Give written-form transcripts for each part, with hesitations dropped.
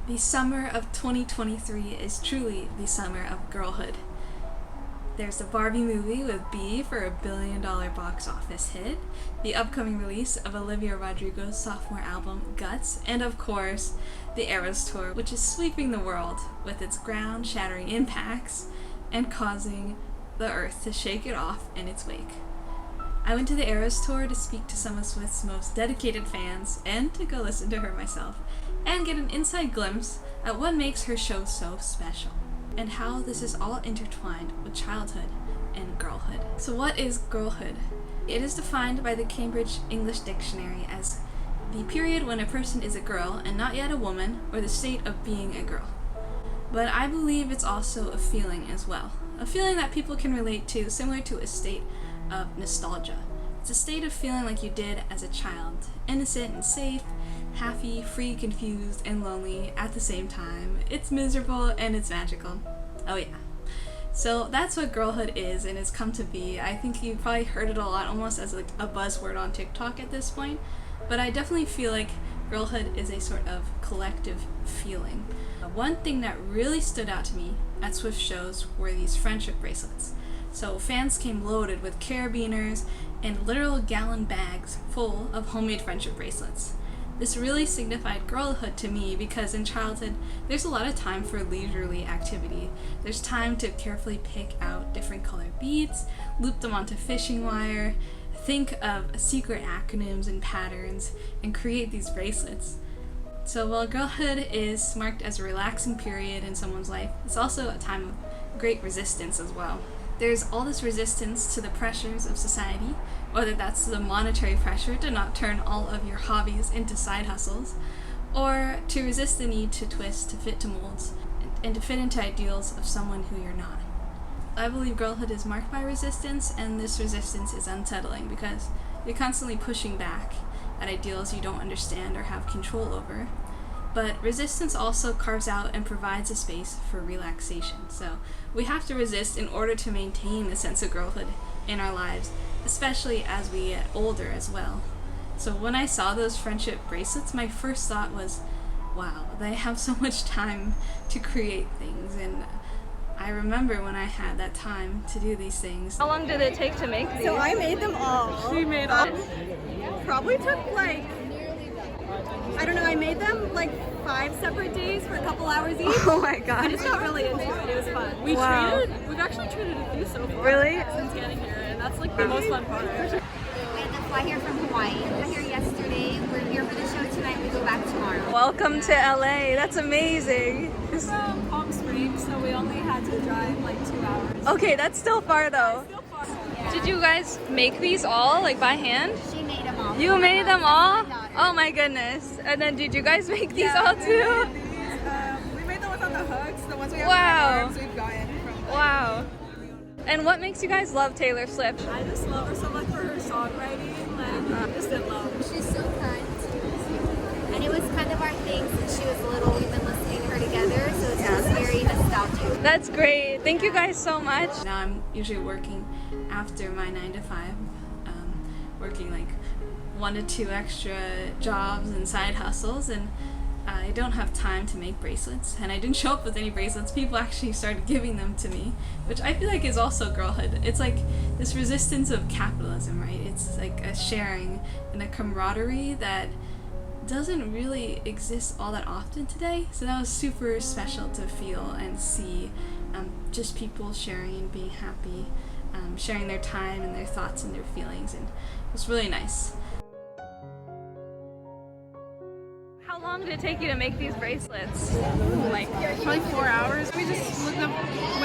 The summer of 2023 is truly the summer of girlhood. There's the Barbie movie with Bee for a $1 billion box office hit, the upcoming release of Olivia Rodrigo's sophomore album, Guts, and of course, the Eras Tour, which is sweeping the world with its ground-shattering impacts and causing the earth to shake it off in its wake. I went to the Eras Tour to speak to some of Swift's most dedicated fans and to go listen to her myself and get an inside glimpse at what makes her show so special and how this is all intertwined with childhood and girlhood. So what is girlhood? It is defined by the Cambridge English Dictionary as the period when a person is a girl and not yet a woman, or the state of being a girl. But I believe it's also a feeling as well. A feeling that people can relate to, similar to a state of nostalgia. It's a state of feeling like you did as a child, innocent and safe, happy, free, confused, and lonely at the same time. It's miserable and it's magical. Oh yeah. So that's what girlhood is and has come to be. I think you probably heard it a lot, almost as like a buzzword on TikTok at this point, but I definitely feel like girlhood is a sort of collective feeling. One thing that really stood out to me at Swift shows were these friendship bracelets. So fans came loaded with carabiners and literal gallon bags full of homemade friendship bracelets. This really signified girlhood to me because in childhood, there's a lot of time for leisurely activity. There's time to carefully pick out different colored beads, loop them onto fishing wire, think of secret acronyms and patterns, and create these bracelets. So while girlhood is marked as a relaxing period in someone's life, it's also a time of great resistance as well. There's all this resistance to the pressures of society, whether that's the monetary pressure to not turn all of your hobbies into side hustles, or to resist the need to twist to fit to molds and to fit into ideals of someone who you're not. I believe girlhood is marked by resistance, and this resistance is unsettling because you're constantly pushing back at ideals you don't understand or have control over. But resistance also carves out and provides a space for relaxation. So we have to resist in order to maintain a sense of girlhood in our lives, especially as we get older as well. So when I saw those friendship bracelets, my first thought was, wow, they have so much time to create things. And I remember when I had that time to do these things. How long did it take to make these? So I made them all. She made all. Probably took like, I don't know, I made them like 5 separate days for a couple hours each. Oh my god. I just got really into it. It was fun. We've actually treated a few so far. Really? Since getting here, and that's like the most fun part. We had to fly here from Hawaii. We got here yesterday. We're here for the show tonight. We go back tomorrow. Welcome to LA. That's amazing. We're from Palm Springs, so we only had to drive like 2 hours. Okay, that's still far though. Still far. Yeah. Did you guys make these all like by hand? She made them all. You made them all? My daughter. Oh my goodness. And then did you guys make these Yeah, all we too? made these. We made the ones on the hooks, the ones we have Wow. on our arms we've gotten from. Wow. And what makes you guys love Taylor Swift? I just love her so much for her songwriting. Like, just in love. She's so kind. And it was kind of our thing since she was little. We've been listening to her together, so it's just very nostalgic. That's great. Thank you guys so much. Now I'm usually working after my 9 to 5, working like 1 to 2 extra jobs and side hustles, and I don't have time to make bracelets, and I didn't show up with any bracelets. People actually started giving them to me, which I feel like is also girlhood. It's like this resistance of capitalism, right? It's like a sharing and a camaraderie that doesn't really exist all that often today. So that was super special to feel and see, just people sharing and being happy, sharing their time and their thoughts and their feelings, and it was really nice. How long did it take you to make these bracelets? Like 24 hours. We just went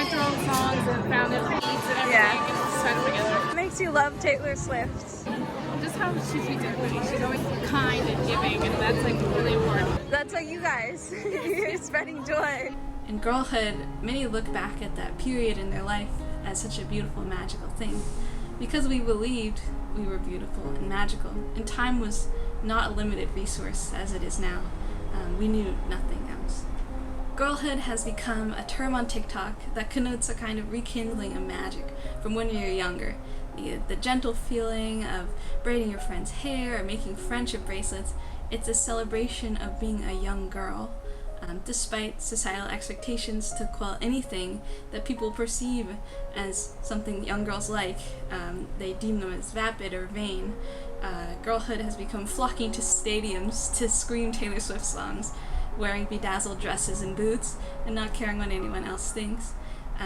through all the songs and found the beats and everything Yeah. and just tied them together. What makes you love Taylor Swift? Just how she treats everybody. She's always kind and giving, and that's like really important. That's like you guys. You're spreading joy. In girlhood, many look back at that period in their life as such a beautiful, magical thing, because we believed we were beautiful and magical, and time was not a limited resource as it is now. We knew nothing else. Girlhood has become a term on TikTok that connotes a kind of rekindling of magic from when you're younger. The gentle feeling of braiding your friend's hair or making friendship bracelets. It's a celebration of being a young girl, despite societal expectations to quell anything that people perceive as something young girls like. They deem them as vapid or vain. Girlhood has become flocking to stadiums to scream Taylor Swift songs, wearing bedazzled dresses and boots, and not caring what anyone else thinks.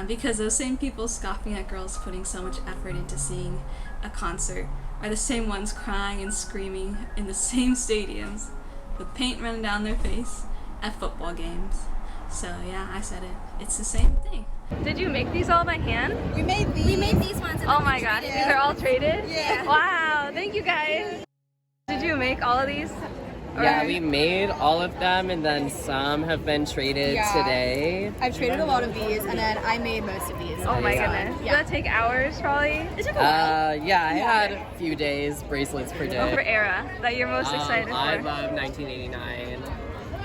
Because those same people scoffing at girls putting so much effort into seeing a concert are the same ones crying and screaming in the same stadiums with paint running down their face at football games. So yeah, I said it. It's the same thing. Did you make these all by hand? We made these ones. And Oh my gosh, these are all traded? Yeah. Wow, thank you guys. Did you make all of these? Yeah, we made all of them, and then some have been traded today. I've traded a lot of these, and then I made most of these. Oh my goodness. Did that take hours probably? It took a while. Yeah, I had a few days, bracelets per For day. era that you're most excited I for? love 1989.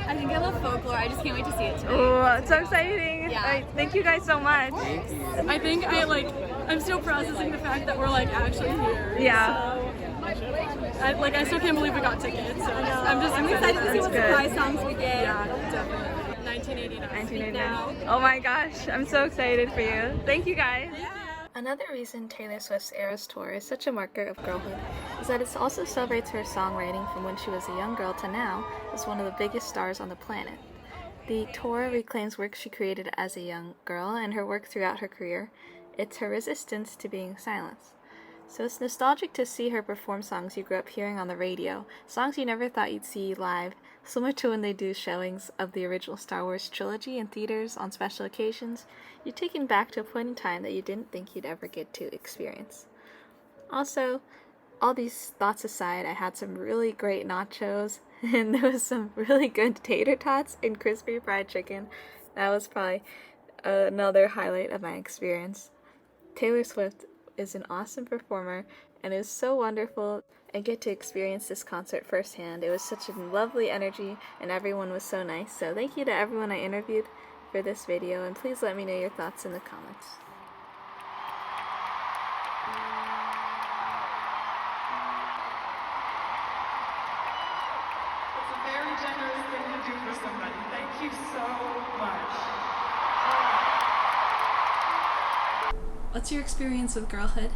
I think I love folklore. I just can't wait to see it today. Ooh, it's so exciting. Yeah. All right, thank you guys so much. I think I'm still processing the fact that we're actually here. Yeah. So, I still can't believe we got tickets. So I'm excited to see what good. surprise songs we get. Yeah, definitely. 1989. 1989. Oh my gosh, I'm so excited for you. Thank you guys. Another reason Taylor Swift's Eras Tour is such a marker of girlhood is that it also celebrates her songwriting from when she was a young girl to now as one of the biggest stars on the planet. The tour reclaims work she created as a young girl and her work throughout her career. It's her resistance to being silenced. So it's nostalgic to see her perform songs you grew up hearing on the radio, songs you never thought you'd see live, similar to when they do showings of the original Star Wars trilogy in theaters on special occasions. You're taken back to a point in time that you didn't think you'd ever get to experience. Also, all these thoughts aside, I had some really great nachos, and there was some really good tater tots and crispy fried chicken. That was probably another highlight of my experience. Taylor Swift is an awesome performer, and it was so wonderful I get to experience this concert firsthand. It was such a lovely energy, and everyone was so nice. So thank you to everyone I interviewed for this video, and please let me know your thoughts in the comments. It's a very generous thing to do for somebody. Thank you so much. What's your experience with girlhood?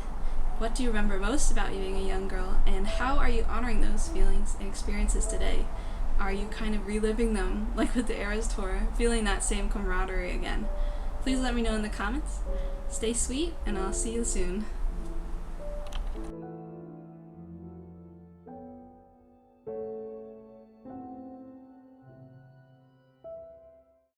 What do you remember most about you being a young girl, and how are you honoring those feelings and experiences today? Are you kind of reliving them, like with the Eras Tour, feeling that same camaraderie again? Please let me know in the comments. Stay sweet, and I'll see you soon.